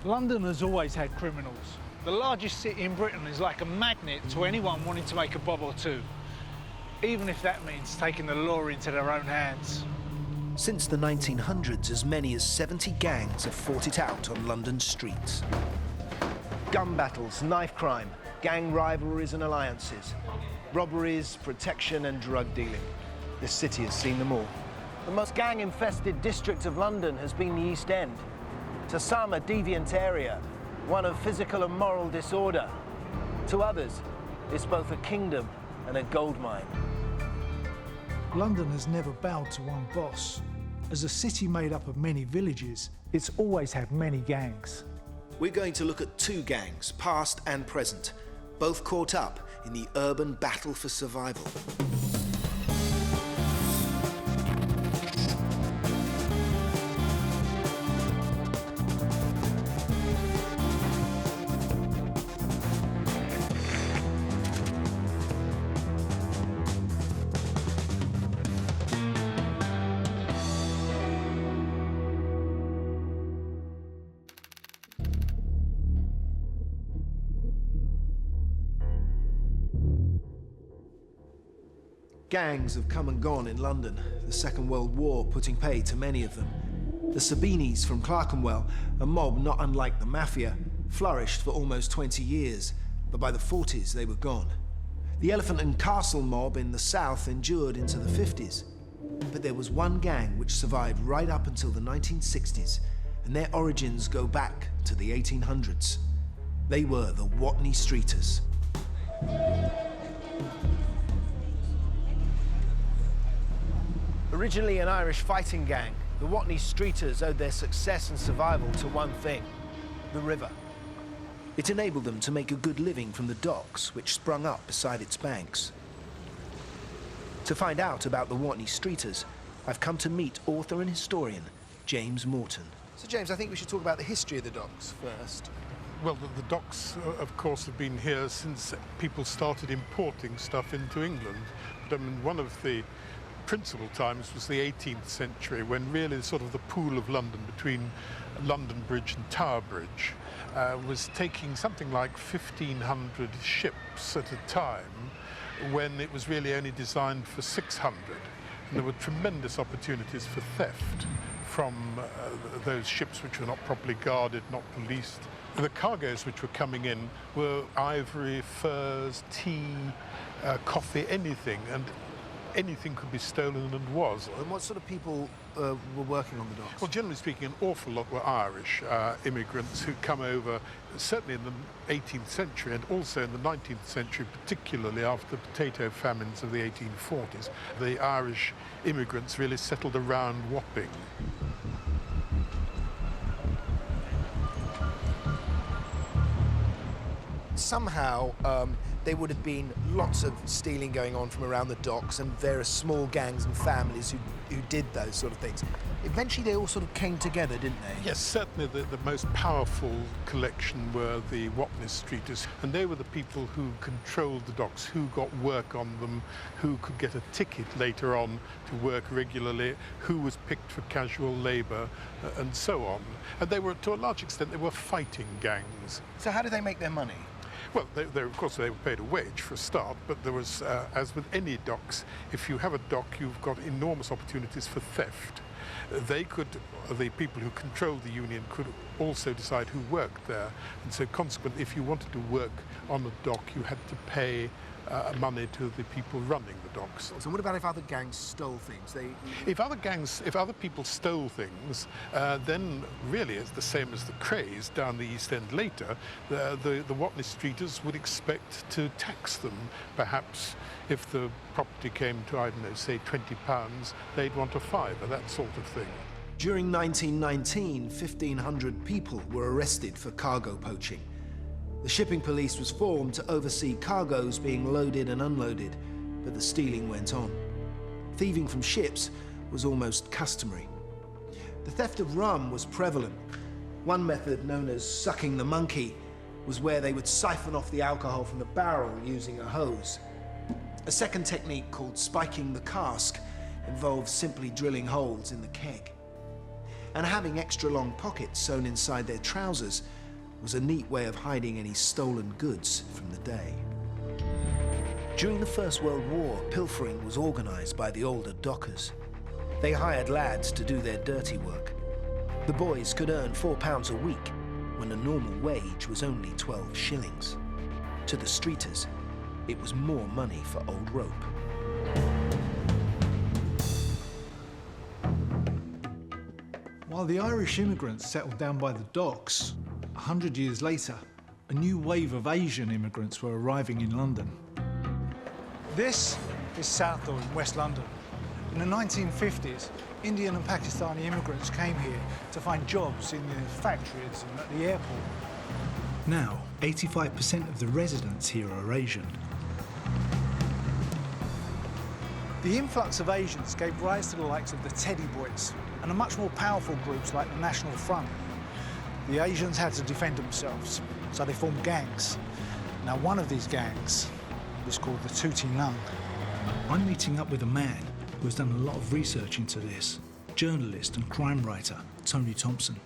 London has always had criminals. The largest city in Britain is like a magnet to anyone wanting to make a bob or two, even if that means taking the law into their own hands. Since the 1900s, as many as 70 gangs have fought it out on London streets. Gun battles, knife crime, gang rivalries and alliances, robberies, protection and drug dealing. This city has seen them all. The most gang-infested district of London has been the East End. To some, a deviant area, one of physical and moral disorder. To others, it's both a kingdom and a goldmine. London has never bowed to one boss. As a city made up of many villages, it's always had many gangs. We're going to look at two gangs, past and present, both caught up in the urban battle for survival. Gangs have come and gone in London, the Second World War putting pay to many of them. The Sabinis from Clerkenwell, a mob not unlike the Mafia, flourished for almost 20 years, but by the 40s they were gone. The Elephant and Castle mob in the south endured into the 50s. But there was one gang which survived right up until the 1960s, and their origins go back to the 1800s. They were the Watney Streeters. Originally an Irish fighting gang, the Watney Streeters owed their success and survival to one thing: the river. It enabled them to make a good living from the docks, which sprung up beside its banks. To find out about the Watney Streeters, I've come to meet author and historian James Morton. So James, I think we should talk about the history of the docks first. Well, the docks, of course, have been here since people started importing stuff into England. But I mean, one of the principal times was the 18th century, when really sort of the pool of London between London Bridge and Tower Bridge was taking something like 1,500 ships at a time, when it was really only designed for 600. And there were tremendous opportunities for theft from those ships which were not properly guarded, not policed. The cargoes which were coming in were ivory, furs, tea, coffee, anything, and anything could be stolen and was. And what sort of people were working on the docks? Well, generally speaking, an awful lot were Irish immigrants who'd come over, certainly in the 18th century and also in the 19th century, particularly after the potato famines of the 1840s. The Irish immigrants really settled around Wapping. Somehow, there would have been lots of stealing going on from around the docks, and various small gangs and families who did those sort of things. Eventually they all sort of came together, didn't they? Yes, certainly the most powerful collection were the Watney Streeters, and they were the people who controlled the docks, who got work on them, who could get a ticket later on to work regularly, who was picked for casual labour, and so on. And they were, to a large extent, they were fighting gangs. So how did they make their money? Well, of course, they were paid a wage for a start, but there was, as with any docks, if you have a dock, you've got enormous opportunities for theft. The people who controlled the union could also decide who worked there, and so consequently, if you wanted to work on a dock, you had to pay money to the people running the docks. So what about if other gangs stole things? If other people stole things, then really it's the same as the Krays down the East End later. The Watney Streeters would expect to tax them. Perhaps if the property came to, I don't know, say £20, they'd want a fiver, that sort of thing. During 1919, 1,500 people were arrested for cargo poaching. The shipping police was formed to oversee cargoes being loaded and unloaded, but the stealing went on. Thieving from ships was almost customary. The theft of rum was prevalent. One method, known as sucking the monkey, was where they would siphon off the alcohol from the barrel using a hose. A second technique, called spiking the cask, involved simply drilling holes in the keg. and having extra long pockets sewn inside their trousers was a neat way of hiding any stolen goods from the day. During the First World War, pilfering was organised by the older dockers. They hired lads to do their dirty work. The boys could earn £4 a week, when a normal wage was only 12 shillings. To the streeters, it was more money for old rope. While the Irish immigrants settled down by the docks, 100 years later, a new wave of Asian immigrants were arriving in London. This is Southall in West London. In the 1950s, Indian and Pakistani immigrants came here to find jobs in the factories and at the airport. Now, 85% of the residents here are Asian. The influx of Asians gave rise to the likes of the Teddy Boys and the much more powerful groups like the National Front. The Asians had to defend themselves, so they formed gangs. Now, one of these gangs was called the Tuti Nung. I'm meeting up with a man who has done a lot of research into this, journalist and crime writer Tony Thompson.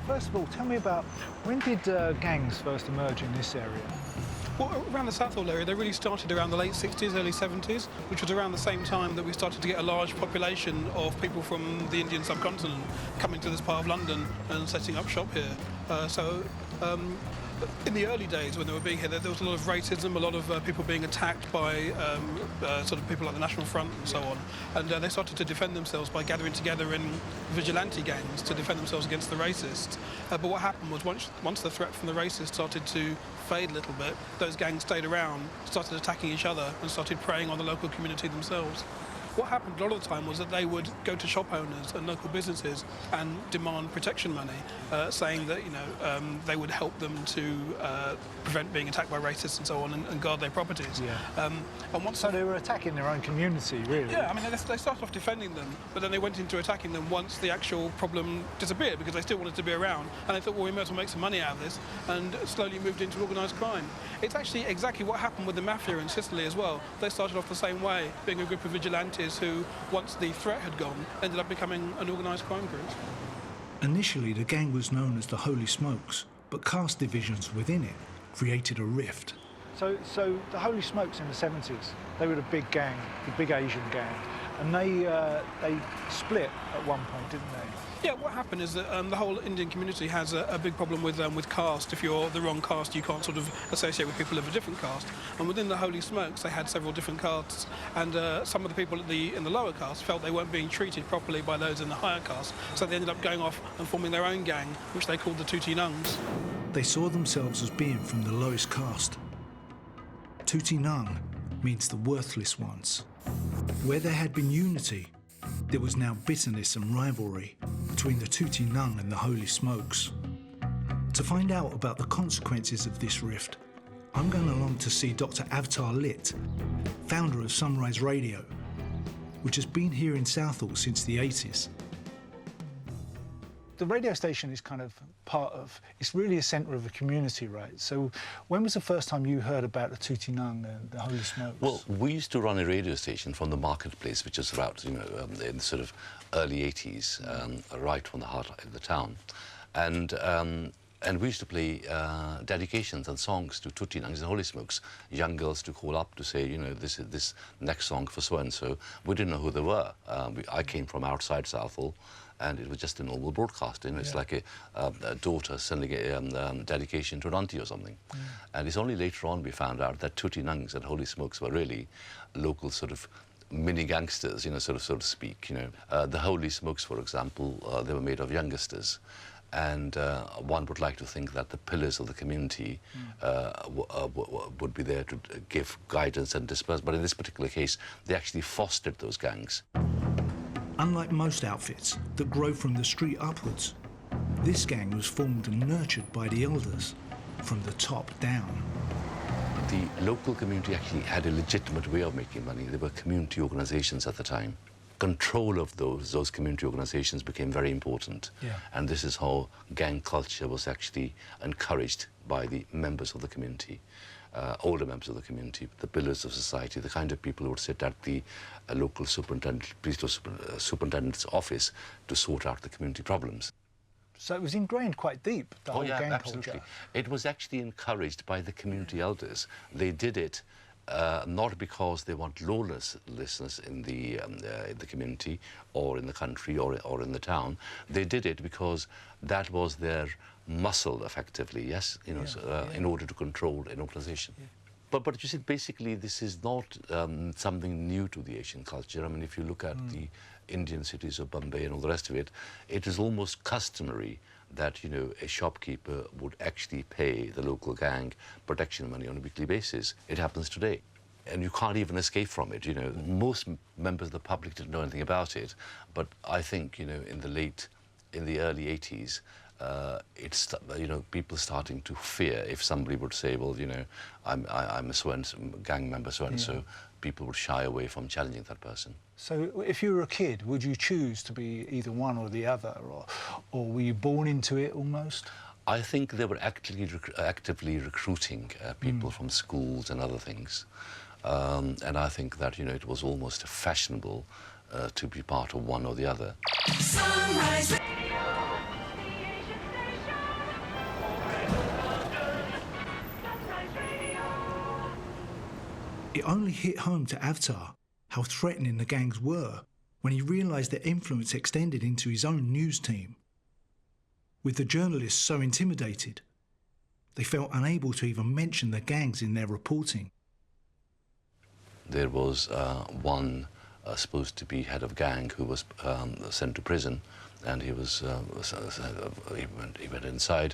First of all, tell me about when did gangs first emerge in this area? Well, around the Southall area, they really started around the late 60s, early 70s, which was around the same time that we started to get a large population of people from the Indian subcontinent coming to this part of London and setting up shop here. In the early days when they were being here, there was a lot of racism, a lot of people being attacked by sort of people like the National Front and so on. And they started to defend themselves by gathering together in vigilante gangs to defend themselves against the racists. But what happened was once the threat from the racists started to fade a little bit, those gangs stayed around, started attacking each other and started preying on the local community themselves. What happened a lot of the time was that they would go to shop owners and local businesses and demand protection money, saying that they would help them to prevent being attacked by racists and so on and guard their properties. Yeah. So they were attacking their own community, really? Yeah, I mean, they started off defending them, but then they went into attacking them once the actual problem disappeared because they still wanted to be around. And they thought, well, we might as well make some money out of this, and slowly moved into organised crime. It's actually exactly what happened with the mafia in Sicily as well. They started off the same way, being a group of vigilantes who, once the threat had gone, ended up becoming an organised crime group. Initially, the gang was known as the Holy Smokes, but caste divisions within it created a rift. So the Holy Smokes in the 70s, they were the big gang, the big Asian gang, and they split at one point, didn't they? Yeah, what happened is that the whole Indian community has a big problem with caste. If you're the wrong caste, you can't sort of associate with people of a different caste. And within the Holy Smokes, they had several different castes, and some of the people in the lower caste felt they weren't being treated properly by those in the higher caste, so they ended up going off and forming their own gang, which they called the Tuti Nungs. They saw themselves as being from the lowest caste. Tuti Nung means the worthless ones. Where there had been unity, there was now bitterness and rivalry between the Tuti Nung and the Holy Smokes. To find out about the consequences of this rift, I'm going along to see Dr. Avtar Lit, founder of Sunrise Radio, which has been here in Southall since the 80s. The radio station is kind of it's really a centre of a community, right? So when was the first time you heard about the Tuti Nung and the Holy Smokes? Well, we used to run a radio station from the marketplace, which is about, in the sort of early 80s, right from the heart of the town. And we used to play dedications and songs to Tuti Nungs and Holy Smokes. Young girls to call up to say, this is this next song for so-and-so. We didn't know who they were. I came from outside Southall, and it was just a normal broadcast. It's like a daughter sending a dedication to an auntie or something. And it's only later on we found out that Tuti Nungs and Holy Smokes were really local sort of mini gangsters, so to speak. The Holy Smokes, for example, they were made of youngsters. And one would like to think that the pillars of the community would be there to give guidance and disperse. But in this particular case, they actually fostered those gangs. Unlike most outfits that grow from the street upwards, this gang was formed and nurtured by the elders from the top down. The local community actually had a legitimate way of making money. There were community organizations at the time. Control of those community organizations became very important. And this is how gang culture was actually encouraged by the members of the community, older members of the community, the pillars of society, the kind of people who would sit at the local superintendent's office to sort out the community problems. So it was ingrained quite deep, the whole gang absolutely. culture. It was actually encouraged by the community elders. They did it not because they want lawlessness in the community or in the country or in the town. They did it because that was their muscle, effectively, yes, you know, in order to control an organization. Yeah. But you see, basically, this is not something new to the Asian culture. I mean, if you look at the Indian cities of Bombay and all the rest of it, it is almost customary that, you know, a shopkeeper would actually pay the local gang protection money on a weekly basis. It happens today. And you can't even escape from it, you know. Most members of the public didn't know anything about it, but I think, you know, in the early 80s, it's, you know, people starting to fear if somebody would say, well, you know, I'm a so-and-so gang member, so-and-so, people would shy away from challenging that person. So if you were a kid, would you choose to be either one or the other, or were you born into it almost? I think they were actively recruiting people from schools and other things. And I think that, you know, it was almost fashionable to be part of one or the other. Sunrise. It only hit home to Avtar how threatening the gangs were when he realised their influence extended into his own news team. With the journalists so intimidated, they felt unable to even mention the gangs in their reporting. There was one supposed to be head of gang who was sent to prison, and he was he went inside,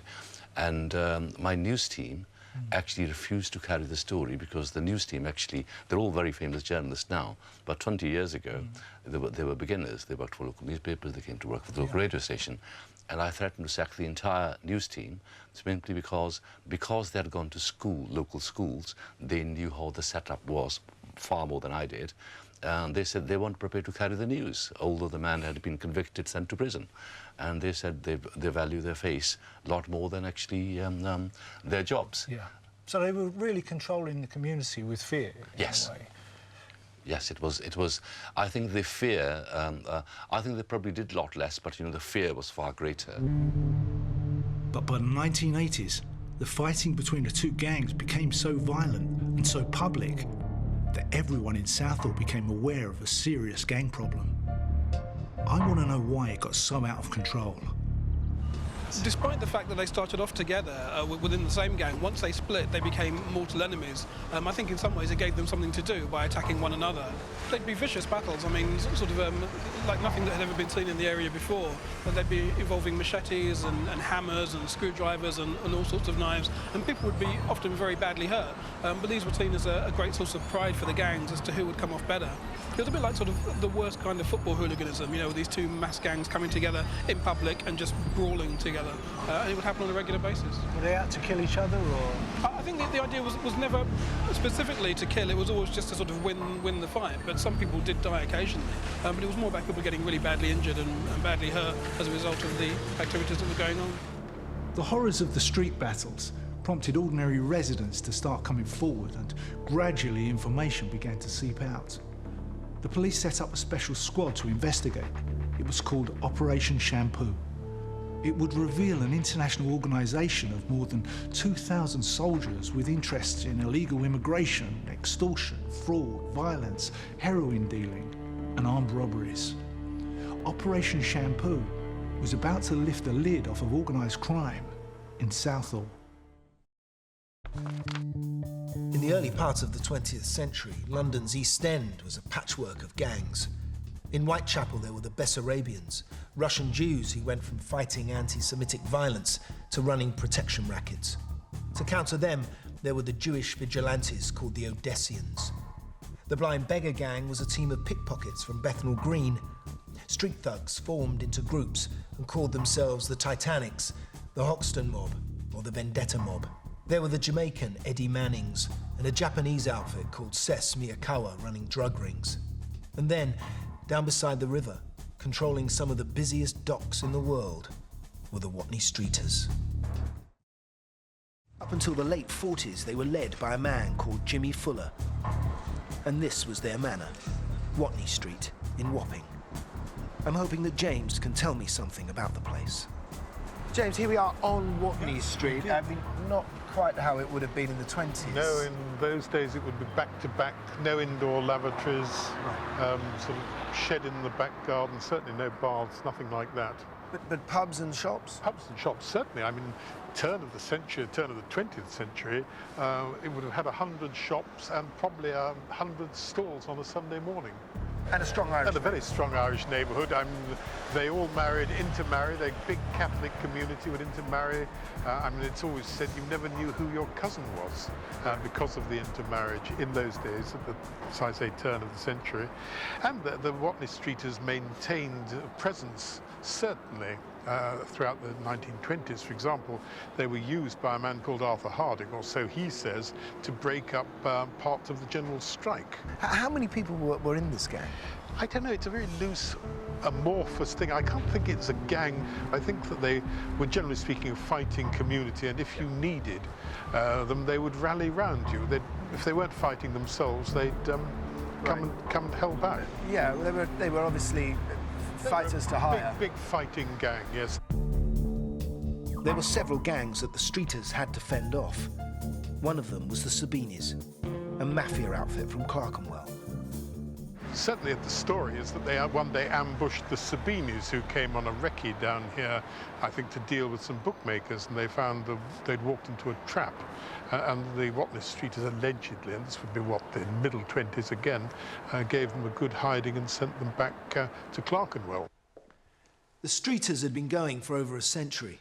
and my news team actually refused to carry the story because the news team actually, they're all very famous journalists now, but 20 years ago they were beginners. They worked for local newspapers, they came to work for the local radio station, and I threatened to sack the entire news team simply because they had gone to school, local schools. They knew how the setup was far more than I did. And they said they weren't prepared to carry the news, although the man had been convicted, sent to prison. And they said they value their face a lot more than actually their jobs. Yeah. So they were really controlling the community with fear, yes. in a way. Yes, it was. I think the fear, I think they probably did a lot less, but, you know, the fear was far greater. But by the 1980s, the fighting between the two gangs became so violent and so public that everyone in Southall became aware of a serious gang problem. I want to know why it got so out of control. Despite the fact that they started off together within the same gang, once they split, they became mortal enemies. I think in some ways it gave them something to do by attacking one another. They'd be vicious battles, I mean, sort of like nothing that had ever been seen in the area before. But they'd be involving machetes and hammers and screwdrivers and all sorts of knives, and people would be often very badly hurt. But these were seen as a great source of pride for the gangs as to who would come off better. It was a bit like sort of the worst kind of football hooliganism, you know, with these two mass gangs coming together in public and just brawling together. And it would happen on a regular basis. Were they out to kill each other, or...? I think the idea was never specifically to kill. It was always just to sort of win the fight. But some people did die occasionally. But it was more about people getting really badly injured and badly hurt as a result of the activities that were going on. The horrors of the street battles prompted ordinary residents to start coming forward, and gradually information began to seep out. The police set up a special squad to investigate. It was called Operation Shampoo. It would reveal an international organisation of more than 2,000 soldiers with interests in illegal immigration, extortion, fraud, violence, heroin dealing, and armed robberies. Operation Shampoo was about to lift the lid off of organised crime in Southall. In the early part of the 20th century, London's East End was a patchwork of gangs. In Whitechapel, there were the Bessarabians, Russian Jews who went from fighting anti-Semitic violence to running protection rackets. To counter them, there were the Jewish vigilantes called the Odessians. The Blind Beggar Gang was a team of pickpockets from Bethnal Green. Street thugs formed into groups and called themselves the Titanics, the Hoxton Mob, or the Vendetta Mob. There were the Jamaican Eddie Mannings and a Japanese outfit called Ses Miyakawa running drug rings. And then, down beside the river, controlling some of the busiest docks in the world, were the Watney Streeters. Up until the late 40s, they were led by a man called Jimmy Fuller. And this was their manor, Watney Street in Wapping. I'm hoping that James can tell me something about the place. James, here we are on Watney Street. I mean, not quite how it would have been in the 20s. No, in those days it would be back-to-back, no indoor lavatories, sort of shed in the back garden, certainly no baths, nothing like that. But pubs and shops? Pubs and shops, certainly. I mean, turn of the 20th century, it would have had 100 shops and probably 100 stalls on a Sunday morning. And a strong Irish. And a very strong Irish neighbourhood. I mean, they all intermarried. A big Catholic community would intermarry. I mean, it's always said you never knew who your cousin was because of the intermarriage in those days, at the, as I say, turn of the century. And the Watney Streeters maintained a presence, certainly, throughout the 1920s. For example, they were used by a man called Arthur Harding, or so he says, to break up parts of the general strike. How many people were in this gang? I don't know, it's a very loose, amorphous thing. I can't think it's a gang. I think that they were, generally speaking, a fighting community, and if you needed them, they would rally round you. If they weren't fighting themselves, they'd come and help out. Yeah, they were obviously fighters to hire. Big fighting gang, yes. There were several gangs that the Streeters had to fend off. One of them was the Sabinis, a mafia outfit from Clerkenwell. Certainly the story is that they one day ambushed the Sabinis, who came on a recce down here, I think, to deal with some bookmakers, and they found they'd walked into a trap. And the Watney Streeters allegedly, and this would be what, the middle 20s again, gave them a good hiding and sent them back to Clerkenwell. The Streeters had been going for over a century.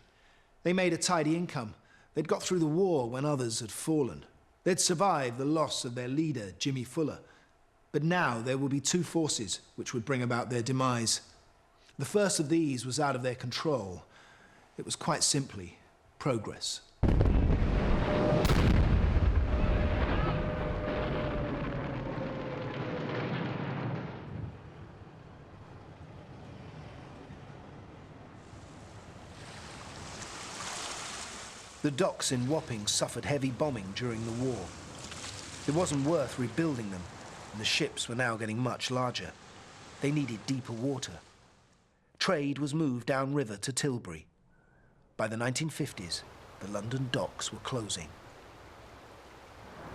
They made a tidy income. They'd got through the war when others had fallen. They'd survived the loss of their leader, Jimmy Fuller. But now there will be two forces which would bring about their demise. The first of these was out of their control. It was quite simply progress. The docks in Wapping suffered heavy bombing during the war. It wasn't worth rebuilding them, and the ships were now getting much larger. They needed deeper water. Trade was moved downriver to Tilbury. By the 1950s, the London docks were closing.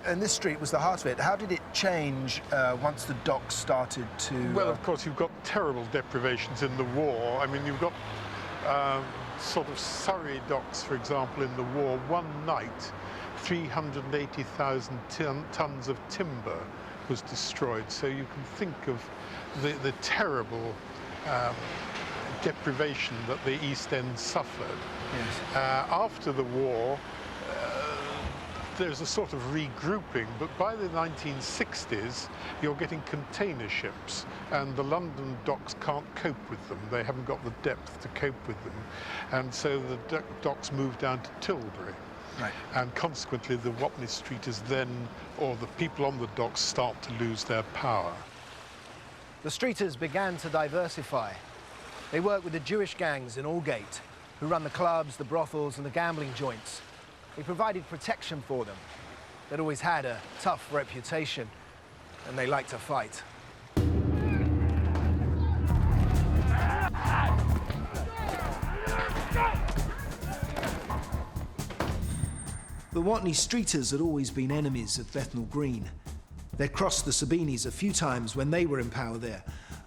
And this street was the heart of it. How did it change once the docks started to... Well, of course, you've got terrible deprivations in the war. I mean, you've got sort of Surrey docks, for example, in the war. One night, 380,000 tons of timber was destroyed. So you can think of the terrible deprivation that the East End suffered. Yes. After the war, there's a sort of regrouping, but by the 1960s, you're getting container ships, and the London docks can't cope with them. They haven't got the depth to cope with them. And so the docks move down to Tilbury. Right. And consequently, the Watney Streeters then, or the people on the docks, start to lose their power. The Streeters began to diversify. They worked with the Jewish gangs in Aldgate, who run the clubs, the brothels, and the gambling joints. They provided protection for them. They'd always had a tough reputation, and they liked to fight. The Watney Streeters had always been enemies of Bethnal Green. They'd crossed the Sabinis a few times when they were in power there,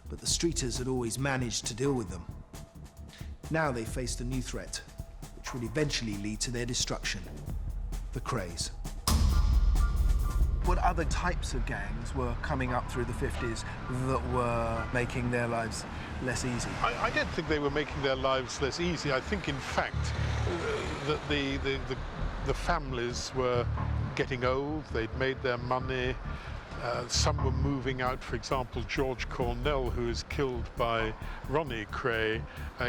but the Streeters had always managed to deal with them. Now they faced a new threat, which would eventually lead to their destruction: the Krays. What other types of gangs were coming up through the 50s that were making their lives less easy? I don't think they were making their lives less easy. I think, in fact, that the families were getting old. They'd made their money. Some were moving out. For example, George Cornell, who was killed by Ronnie Kray,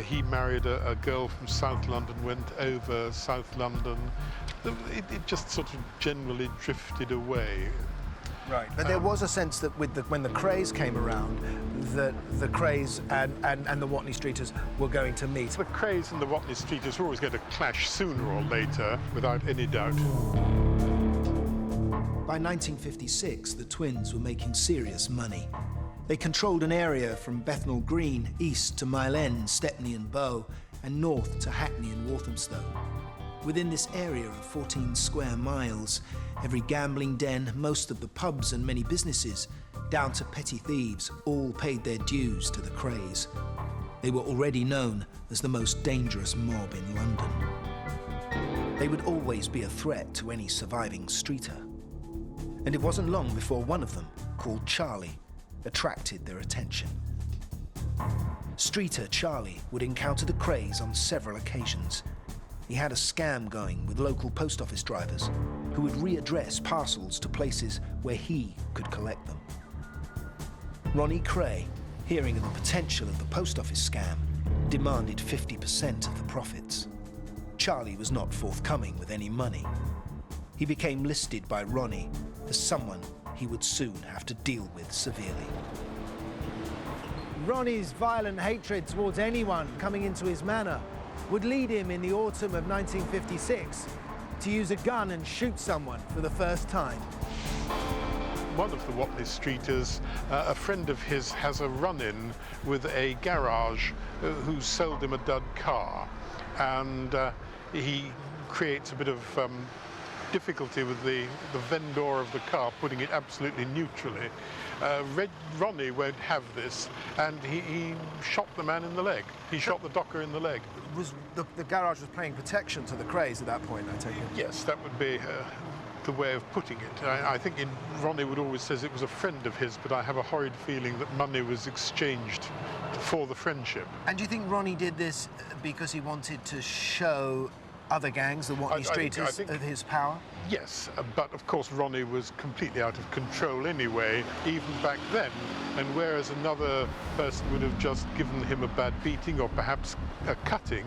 he married a girl from South London, went over South London. It just sort of generally drifted away. Right, but there was a sense that when the Krays came around, that the Krays and the Watney Streeters were going to meet. The Krays and the Watney Streeters were always going to clash sooner or later, without any doubt. By 1956, the twins were making serious money. They controlled an area from Bethnal Green east to Mile End, Stepney and Bow, and north to Hackney and Walthamstow. Within this area of 14 square miles, every gambling den, most of the pubs and many businesses, down to petty thieves, all paid their dues to the Krays. They were already known as the most dangerous mob in London. They would always be a threat to any surviving streeter. And it wasn't long before one of them, called Charlie, attracted their attention. Streeter Charlie would encounter the Krays on several occasions. He had a scam going with local post office drivers who would readdress parcels to places where he could collect them. Ronnie Kray, hearing of the potential of the post office scam, demanded 50% of the profits. Charlie was not forthcoming with any money. He became listed by Ronnie as someone he would soon have to deal with severely. Ronnie's violent hatred towards anyone coming into his manor would lead him in the autumn of 1956 to use a gun and shoot someone for the first time. One of the Watney Streeters, a friend of his, has a run-in with a garage who sold him a dud car, and he creates a bit of difficulty with the vendor of the car, putting it absolutely neutrally. Ronnie won't have this, and he shot the man in the leg. He shot the docker in the leg. Was the garage was paying protection to the Krays at that point, I take it? Yes, that would be the way of putting it. I think Ronnie would always says it was a friend of his, but I have a horrid feeling that money was exchanged for the friendship. And do you think Ronnie did this because he wanted to show other gangs, the Watney Streeters, of his power? Yes, but of course Ronnie was completely out of control anyway, even back then. And whereas another person would have just given him a bad beating or perhaps a cutting,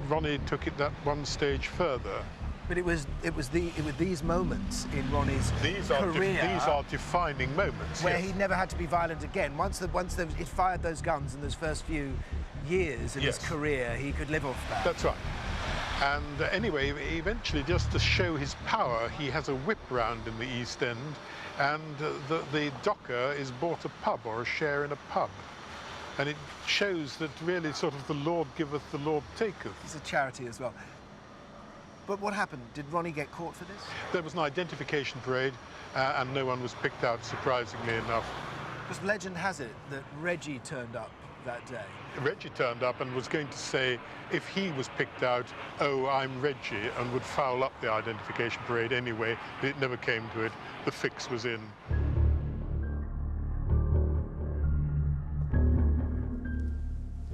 Ronnie took it that one stage further. But it was these moments in Ronnie's career. These are defining moments. Where yes. he never had to be violent again. Once he fired those guns in those first few years in his career, he could live off that. That's right. And anyway, eventually, just to show his power, he has a whip round in the East End, and the docker is bought a pub or a share in a pub. And it shows that really sort of the Lord giveth, the Lord taketh. It's a charity as well. But what happened? Did Ronnie get caught for this? There was an identification parade, and no one was picked out, surprisingly enough. Because legend has it that Reggie turned up that day. Reggie turned up and was going to say, if he was picked out, oh, I'm Reggie, and would foul up the identification parade anyway, but it never came to it. The fix was in.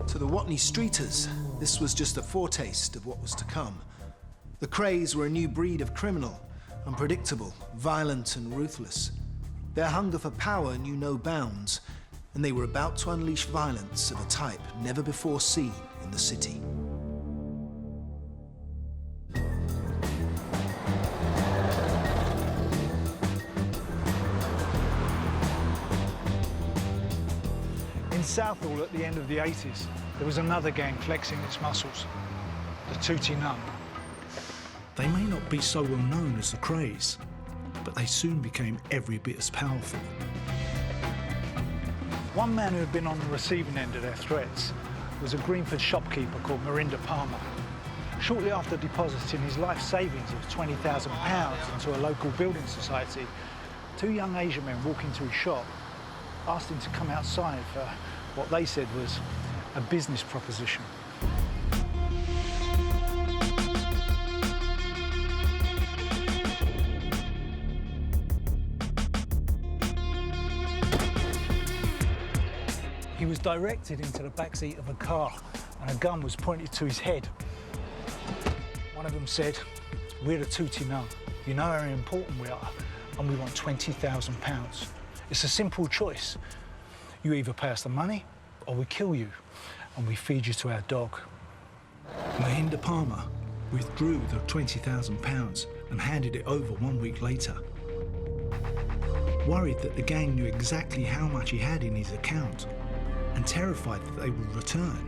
To the Watney Streeters, this was just a foretaste of what was to come. The Krays were a new breed of criminal, unpredictable, violent and ruthless. Their hunger for power knew no bounds, and they were about to unleash violence of a type never before seen in the city. In Southall at the end of the 80s, there was another gang flexing its muscles, the Tuti Nung. They may not be so well known as the Krays, but they soon became every bit as powerful. One man who had been on the receiving end of their threats was a Greenford shopkeeper called Marinda Palmer. Shortly after depositing his life savings of £20,000 into a local building society, two young Asian men walked into his shop, asked him to come outside for what they said was a business proposition. He was directed into the backseat of a car and a gun was pointed to his head. One of them said, "We're the Tuti Nung. You know how important we are, and we want £20,000. It's a simple choice. You either pay us the money or we kill you and we feed you to our dog." Marinda Palmer withdrew the £20,000 and handed it over 1 week later. Worried that the gang knew exactly how much he had in his account, and terrified that they would return,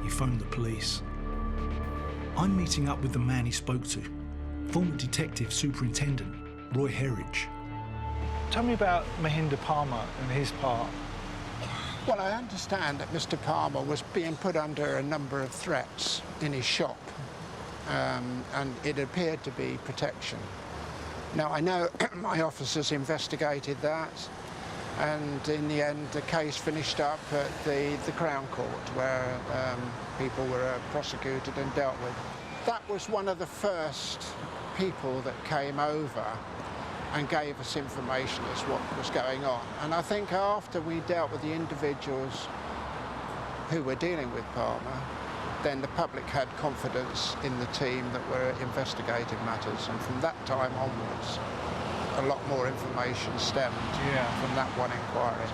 he phoned the police. I'm meeting up with the man he spoke to, former Detective Superintendent Roy Herridge. Tell me about Marinda Palmer and his part Well, I understand that Mr. Palmer was being put under a number of threats in his shop, and it appeared to be protection. Now, I know my officers investigated that, and in the end, the case finished up at the Crown Court, where people were prosecuted and dealt with. That was one of the first people that came over and gave us information as what was going on. And I think after we dealt with the individuals who were dealing with Palmer, then the public had confidence in the team that were investigating matters. And from that time onwards, a lot more information stemmed from that one inquiry.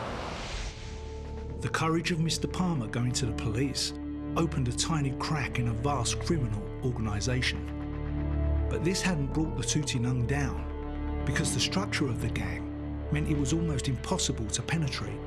The courage of Mr. Palmer going to the police opened a tiny crack in a vast criminal organisation. But this hadn't brought the Tuti Nung down, because the structure of the gang meant it was almost impossible to penetrate.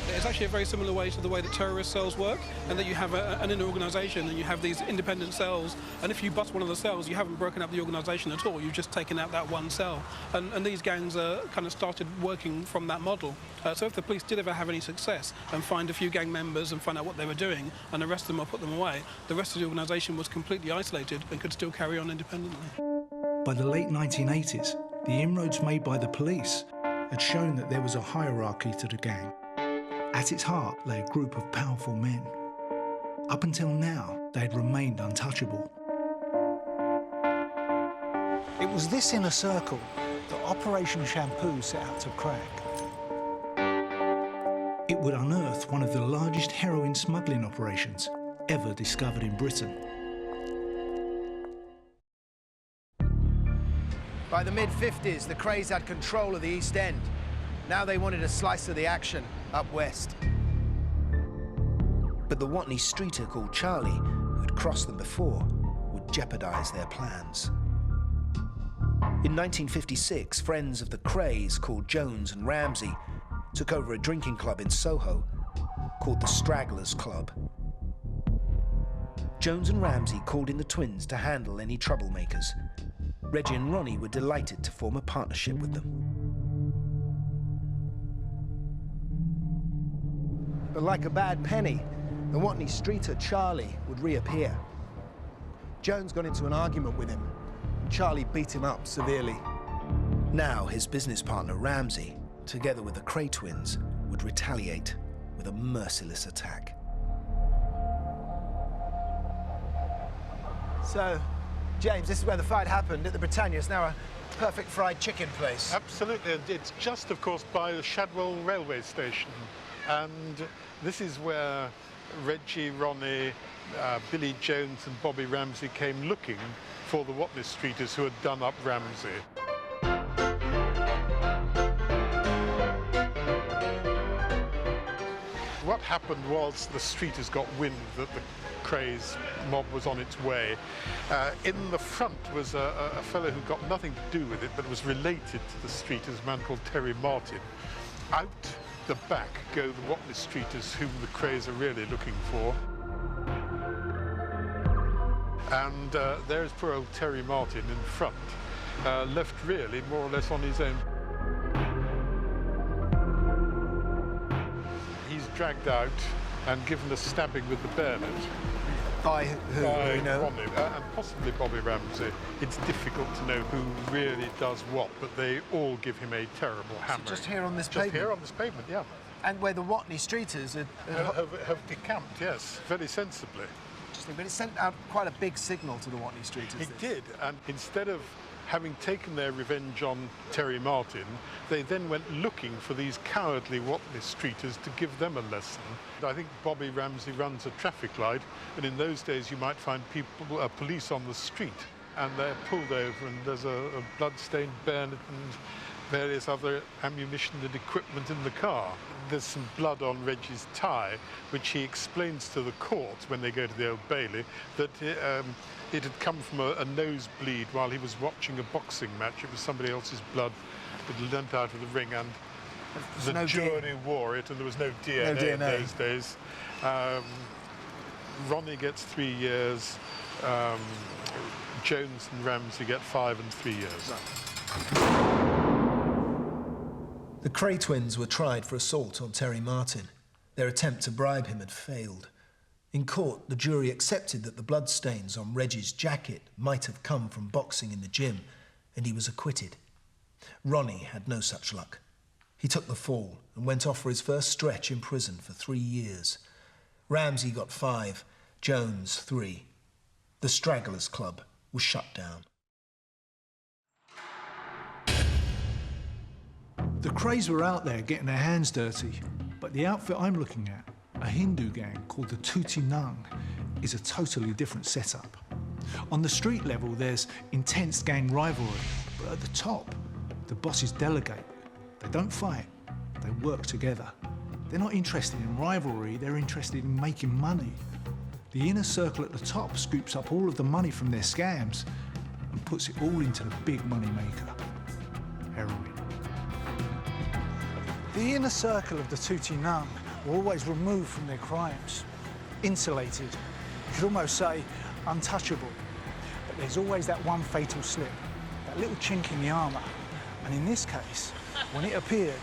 It's actually a very similar way to the way that terrorist cells work, and that you have an inner organisation and you have these independent cells, and if you bust one of the cells, you haven't broken up the organisation at all, you've just taken out that one cell. And these gangs kind of started working from that model. So if the police did ever have any success and find a few gang members and find out what they were doing and arrest them or put them away, the rest of the organisation was completely isolated and could still carry on independently. By the late 1980s, the inroads made by the police had shown that there was a hierarchy to the gang. At its heart lay a group of powerful men. Up until now, they had remained untouchable. It was this inner circle that Operation Shampoo set out to crack. It would unearth one of the largest heroin smuggling operations ever discovered in Britain. By the mid-50s, the Krays had control of the East End. Now they wanted a slice of the action up west. But the Watney Streeter called Charlie, who'd crossed them before, would jeopardize their plans. In 1956, friends of the Krays called Jones and Ramsey took over a drinking club in Soho called the Stragglers Club. Jones and Ramsey called in the twins to handle any troublemakers. Reggie and Ronnie were delighted to form a partnership with them. But like a bad penny, the Watney Streeter Charlie would reappear. Jones got into an argument with him, and Charlie beat him up severely. Now his business partner Ramsey, together with the Kray twins, would retaliate with a merciless attack. So, James, this is where the fight happened, at the Britannia. It's now a perfect fried chicken place. Absolutely, and it's just, of course, by the Shadwell railway station. And this is where Reggie, Ronnie, Billy Jones and Bobby Ramsey came looking for the Watney Streeters who had done up Ramsey. What happened was the Streeters got wind that the Krays mob was on its way. In the front was a fellow who got nothing to do with it, but was related to the Streeters, a man called Terry Martin. Out the back go the Watney Streeters, whom the Krays are really looking for. And there's poor old Terry Martin in front, left really more or less on his own. He's dragged out and given a stabbing with the bayonet. By who? By we know? Ronnie, and possibly Bobby Ramsey. It's difficult to know who really does what, but they all give him a terrible hammering. Just here on this Just pavement? here on this pavement, yeah. And where the Watney Streeters Have decamped, yes, very sensibly. Interesting, but it sent out quite a big signal to the Watney Streeters. It did, and instead of having taken their revenge on Terry Martin, they then went looking for these cowardly Watney Streeters to give them a lesson. I think Bobby Ramsey runs a traffic light, and in those days you might find people, police on the street, and they're pulled over, and there's a blood-stained bayonet and various other ammunition and equipment in the car. There's some blood on Reggie's tie, which he explains to the court when they go to the Old Bailey, that it had come from a nosebleed while he was watching a boxing match. It was somebody else's blood that had leant out of the ring, and the jury wore it, and there was no DNA in those days. Ronnie gets 3 years, Jones and Ramsey get 5 and 3 years. The Kray twins were tried for assault on Terry Martin, Their attempt to bribe him had failed. In court, the jury accepted that the bloodstains on Reggie's jacket might have come from boxing in the gym, and he was acquitted. Ronnie had no such luck. He took the fall and went off for his first stretch in prison for 3 years. Ramsey got 5, Jones 3. The Stragglers Club was shut down. The Krays were out there getting their hands dirty, but the outfit I'm looking at, a Hindu gang called the Tuti Nung, is a totally different setup. On the street level, there's intense gang rivalry, but at the top, the bosses delegate. They don't fight, they work together. They're not interested in rivalry, they're interested in making money. The inner circle at the top scoops up all of the money from their scams and puts it all into the big money maker, heroin. The inner circle of the Tuti Nung were always removed from their crimes, insulated. You could almost say untouchable. But there's always that one fatal slip, that little chink in the armour. And in this case, when it appeared,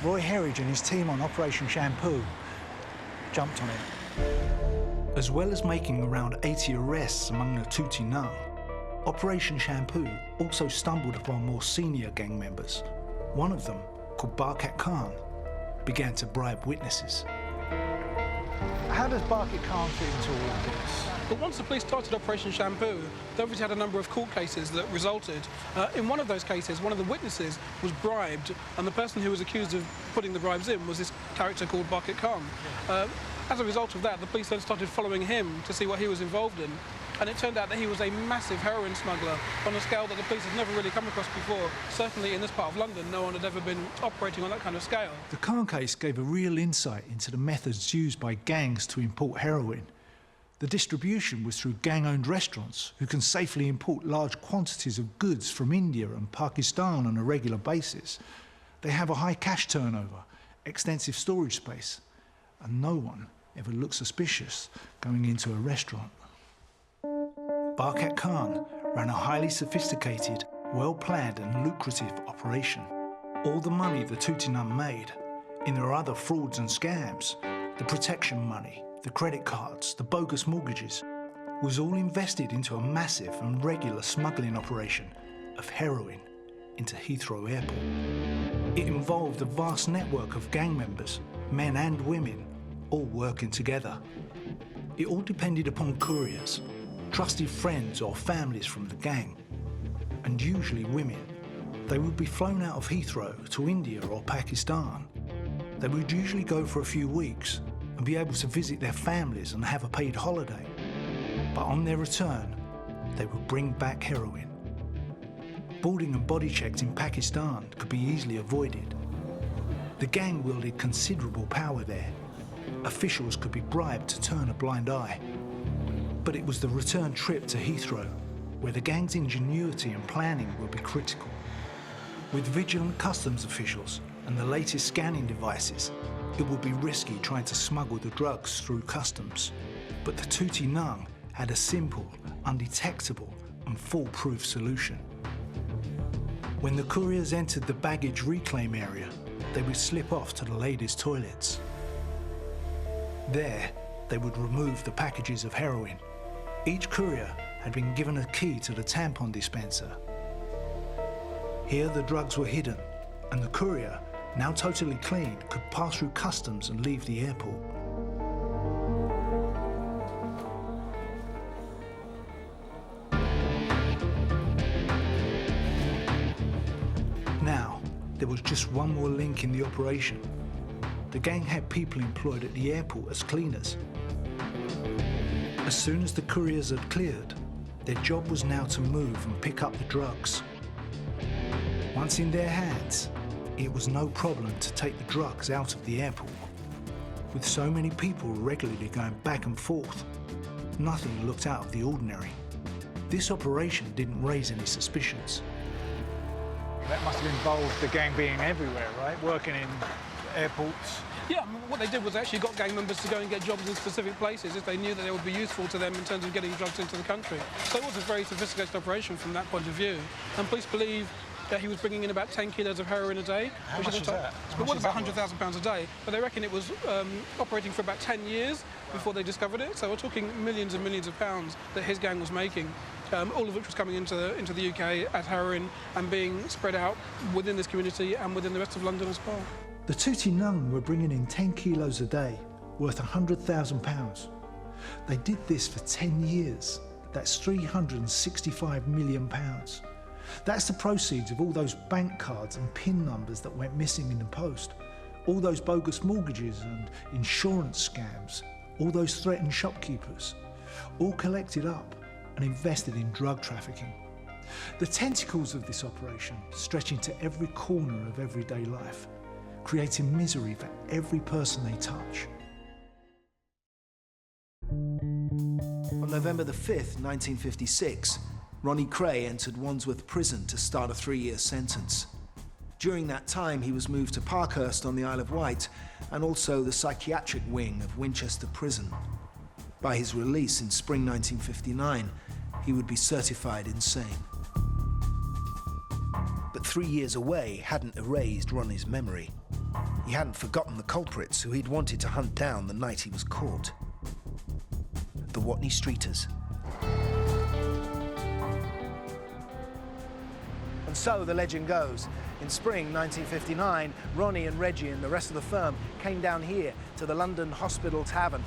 Roy Herridge and his team on Operation Shampoo jumped on it. As well as making around 80 arrests among the Tuti Nung, Operation Shampoo also stumbled upon more senior gang members. One of them, called Barkat Khan, began to bribe witnesses. How does Barkat Khan fit into all of this? But once the police started Operation Shampoo, they obviously had a number of court cases that resulted. In one of those cases, one of the witnesses was bribed, and the person who was accused of putting the bribes in was this character called Barkat Khan. As a result of that, the police then started following him to see what he was involved in. And it turned out that he was a massive heroin smuggler on a scale that the police had never really come across before. Certainly in this part of London, no one had ever been operating on that kind of scale. The Khan case gave a real insight into the methods used by gangs to import heroin. The distribution was through gang-owned restaurants who can safely import large quantities of goods from India and Pakistan on a regular basis. They have a high cash turnover, extensive storage space, and no one ever looks suspicious going into a restaurant. Barkat Khan ran a highly sophisticated, well-planned and lucrative operation. All the money the Tuti Nung made, in their other frauds and scams, the protection money, the credit cards, the bogus mortgages, was all invested into a massive and regular smuggling operation of heroin into Heathrow Airport. It involved a vast network of gang members, men and women, all working together. It all depended upon couriers, trusted friends or families from the gang, and usually women. They would be flown out of Heathrow to India or Pakistan. They would usually go for a few weeks and be able to visit their families and have a paid holiday. But on their return, they would bring back heroin. Boarding and body checks in Pakistan could be easily avoided. The gang wielded considerable power there. Officials could be bribed to turn a blind eye. But it was the return trip to Heathrow where the gang's ingenuity and planning would be critical. With vigilant customs officials and the latest scanning devices, it would be risky trying to smuggle the drugs through customs. But the Tuti Nung had a simple, undetectable and foolproof solution. When the couriers entered the baggage reclaim area, they would slip off to the ladies' toilets. There, they would remove the packages of heroin. Each courier had been given a key to the tampon dispenser. Here the drugs were hidden, and the courier, now totally clean, could pass through customs and leave the airport. Now, there was just one more link in the operation. The gang had people employed at the airport as cleaners. As soon as the couriers had cleared, their job was now to move and pick up the drugs. Once in their hands, it was no problem to take the drugs out of the airport. With so many people regularly going back and forth, nothing looked out of the ordinary. This operation didn't raise any suspicions. That must have involved the gang being everywhere, right? Working in airports. Yeah, I mean, what they did was actually got gang members to go and get jobs in specific places if they knew that they would be useful to them in terms of getting drugs into the country. So it was a very sophisticated operation from that point of view. And police believe he was bringing in about 10 kilos of heroin a day. How much is that? It was about £100,000 a day, but they reckon it was operating for about 10 years before they discovered it. So we're talking millions and millions of pounds that his gang was making, all of which was coming into the UK as heroin and being spread out within this community and within the rest of London as well. The Tuti Nung were bringing in 10 kilos a day, worth £100,000. They did this for 10 years. That's £365 million. That's the proceeds of all those bank cards and PIN numbers that went missing in the post, all those bogus mortgages and insurance scams, all those threatened shopkeepers, all collected up and invested in drug trafficking. The tentacles of this operation stretch into every corner of everyday life, creating misery for every person they touch. On November the 5th, 1956, Ronnie Kray entered Wandsworth Prison to start a 3-year sentence. During that time, he was moved to Parkhurst on the Isle of Wight and also the psychiatric wing of Winchester Prison. By his release in spring 1959, he would be certified insane. But 3 years away hadn't erased Ronnie's memory. He hadn't forgotten the culprits who he'd wanted to hunt down the night he was caught. The Watney Streeters. And so the legend goes. In spring 1959, Ronnie and Reggie and the rest of the firm came down here to the London Hospital Tavern.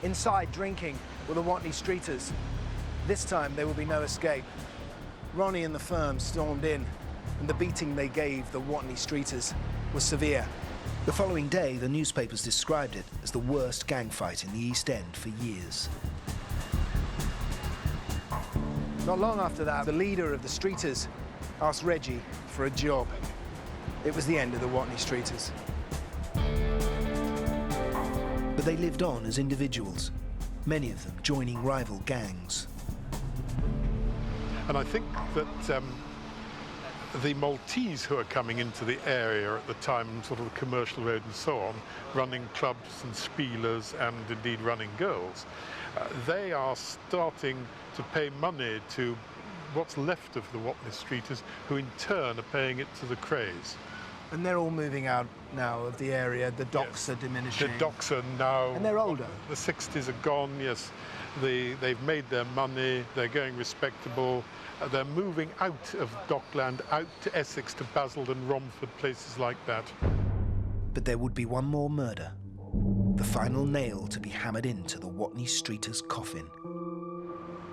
Inside drinking were the Watney Streeters. This time there would be no escape. Ronnie and the firm stormed in, and the beating they gave the Watney Streeters was severe. The following day, the newspapers described it as the worst gang fight in the East End for years. Not long after that, the leader of the Streeters asked Reggie for a job. It was the end of the Watney Streeters. But they lived on as individuals, many of them joining rival gangs. And I think that the Maltese who are coming into the area at the time, sort of the commercial road and so on, running clubs and spielers and indeed running girls, they are starting to pay money to what's left of the Watney Streeters, who in turn are paying it to the Krays. And they're all moving out now of the area. The docks Yes. are diminishing. The docks are now... And they're older. The 60s are gone, yes. They've made their money, they're going respectable. They're moving out of Dockland, out to Essex, to Basildon, Romford, places like that. But there would be one more murder. The final nail to be hammered into the Watney Streeters' coffin.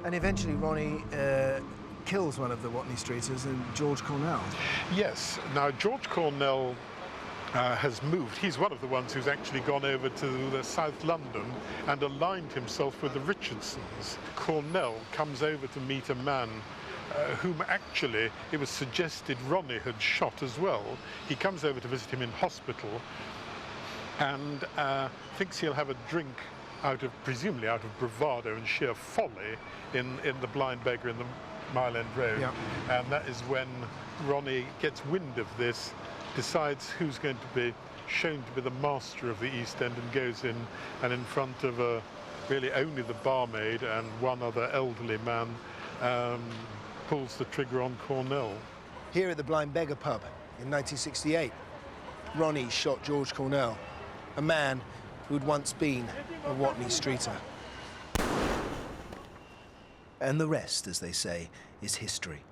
And eventually Ronnie kills one of the Watney Streeters, and George Cornell. Yes. Now, George Cornell has moved. He's one of the ones who's actually gone over to South London and aligned himself with the Richardsons. Cornell comes over to meet a man whom actually it was suggested Ronnie had shot as well. He comes over to visit him in hospital and thinks he'll have a drink presumably out of bravado and sheer folly in the Blind Beggar in the Mile End Road. Yeah. And that is when Ronnie gets wind of this, decides who's going to be shown to be the master of the East End, and goes in, and in front of really only the barmaid and one other elderly man, pulls the trigger on Cornell. Here at the Blind Beggar pub in 1968, Ronnie shot George Cornell, a man who'd once been a Watney Streeter. And the rest, as they say, is history.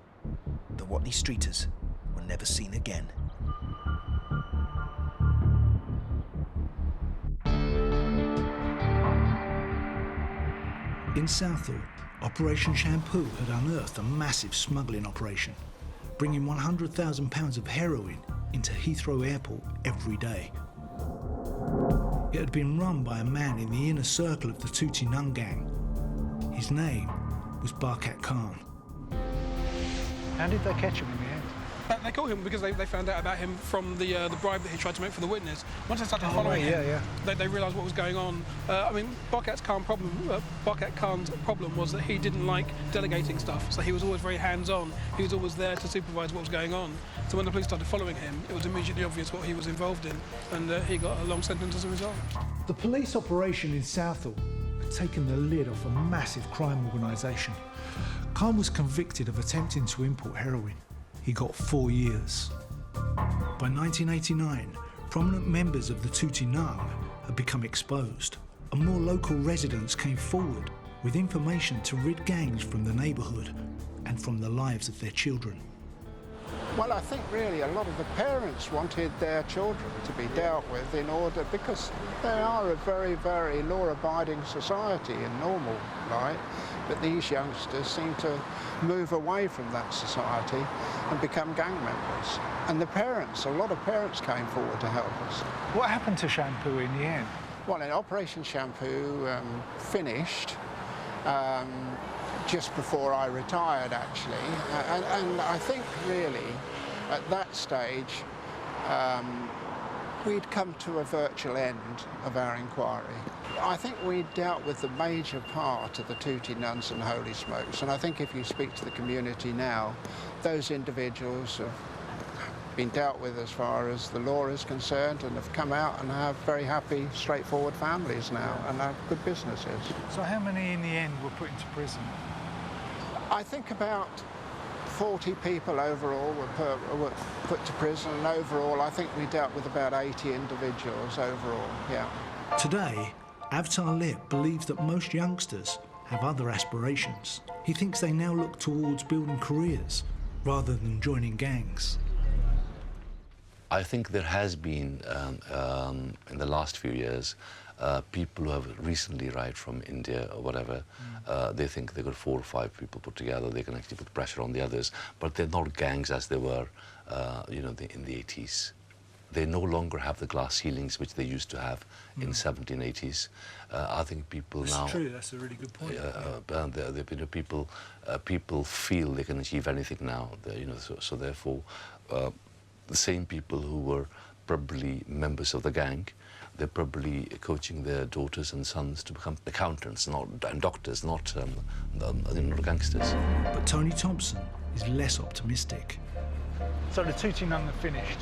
The Watney Streeters were never seen again. In Southall, Operation Shampoo had unearthed a massive smuggling operation, bringing £100,000 of heroin into Heathrow Airport every day. It had been run by a man in the inner circle of the Tuti Nung gang. His name was Barkat Khan. How did they catch him in the end? They caught him because they found out about him from the bribe that he tried to make for the witness. Once they started following him, they realised what was going on. I mean, Barkat Khan's problem was that he didn't like delegating stuff, so he was always very hands-on. He was always there to supervise what was going on. So when the police started following him, it was immediately obvious what he was involved in, and he got a long sentence as a result. The police operation in Southall had taken the lid off a massive crime organisation. Khan was convicted of attempting to import heroin. he got 4 years. By 1989, prominent members of the Tuti Nung had become exposed, and more local residents came forward with information to rid gangs from the neighbourhood and from the lives of their children. Well, I think really a lot of the parents wanted their children to be dealt with in order, because they are a very, very law-abiding society in normal life, but these youngsters seem to move away from that society and become gang members. And the parents, a lot of parents came forward to help us. What happened to Shampoo in the end? Well, in Operation Shampoo finished just before I retired, actually. And I think, really, at that stage, we'd come to a virtual end of our inquiry. I think we dealt with the major part of the Tuti Nuns and Holy Smokes, and I think if you speak to the community now, those individuals have been dealt with as far as the law is concerned and have come out and have very happy, straightforward families now and have good businesses. So how many in the end were put into prison? I think about 40 people overall were put to prison, and overall I think we dealt with about 80 individuals overall, yeah. Today, Avtar Lip believes that most youngsters have other aspirations. He thinks they now look towards building careers rather than joining gangs. I think there has been, in the last few years, people who have recently arrived from India or whatever, they think they've got 4 or 5 people put together, they can actually put pressure on the others, but they're not gangs as they were, you know, in the 80s. They no longer have the glass ceilings which they used to have in 1780s. I think people now... That's true, that's a really good point. You know, people feel they can achieve anything now, you know, so therefore, the same people who were probably members of the gang, they're probably coaching their daughters and sons to become accountants and doctors, not gangsters. But Tony Thompson is less optimistic. So the Tuti Nung are finished,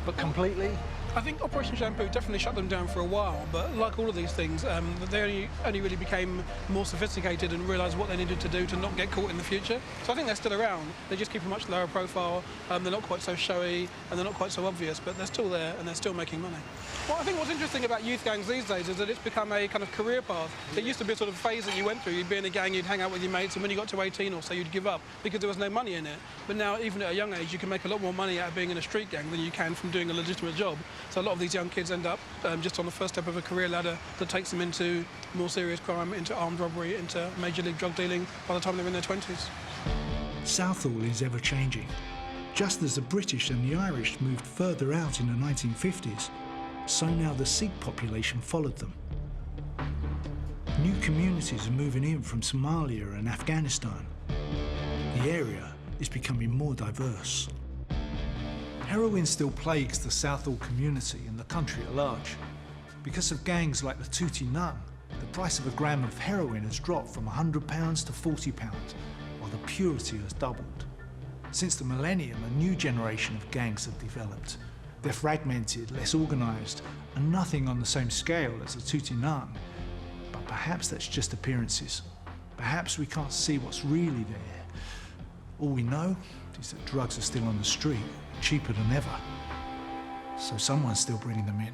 but completely? I think Operation Shampoo definitely shut them down for a while, but like all of these things, they only really became more sophisticated and realised what they needed to do to not get caught in the future. So I think they're still around. They just keep a much lower profile, they're not quite so showy, and they're not quite so obvious, but they're still there and they're still making money. Well, I think what's interesting about youth gangs these days is that it's become a kind of career path. It used to be a sort of phase that you went through. You'd be in a gang, you'd hang out with your mates, and when you got to 18 or so, you'd give up because there was no money in it. But now, even at a young age, you can make a lot more money out of being in a street gang than you can from doing a legitimate job. So a lot of these young kids end up just on the first step of a career ladder that takes them into more serious crime, into armed robbery, into major league drug dealing by the time they're in their 20s. Southall is ever-changing. Just as the British and the Irish moved further out in the 1950s, so now the Sikh population followed them. New communities are moving in from Somalia and Afghanistan. The area is becoming more diverse. Heroin still plagues the Southall community and the country at large. Because of gangs like the Tuti Nung, the price of a gram of heroin has dropped from £100 to £40, while the purity has doubled. Since the millennium, a new generation of gangs have developed. They're fragmented, less organised, and nothing on the same scale as the Tuti Nung. But perhaps that's just appearances. Perhaps we can't see what's really there. All we know is that drugs are still on the street, cheaper than ever. So someone's still bringing them in.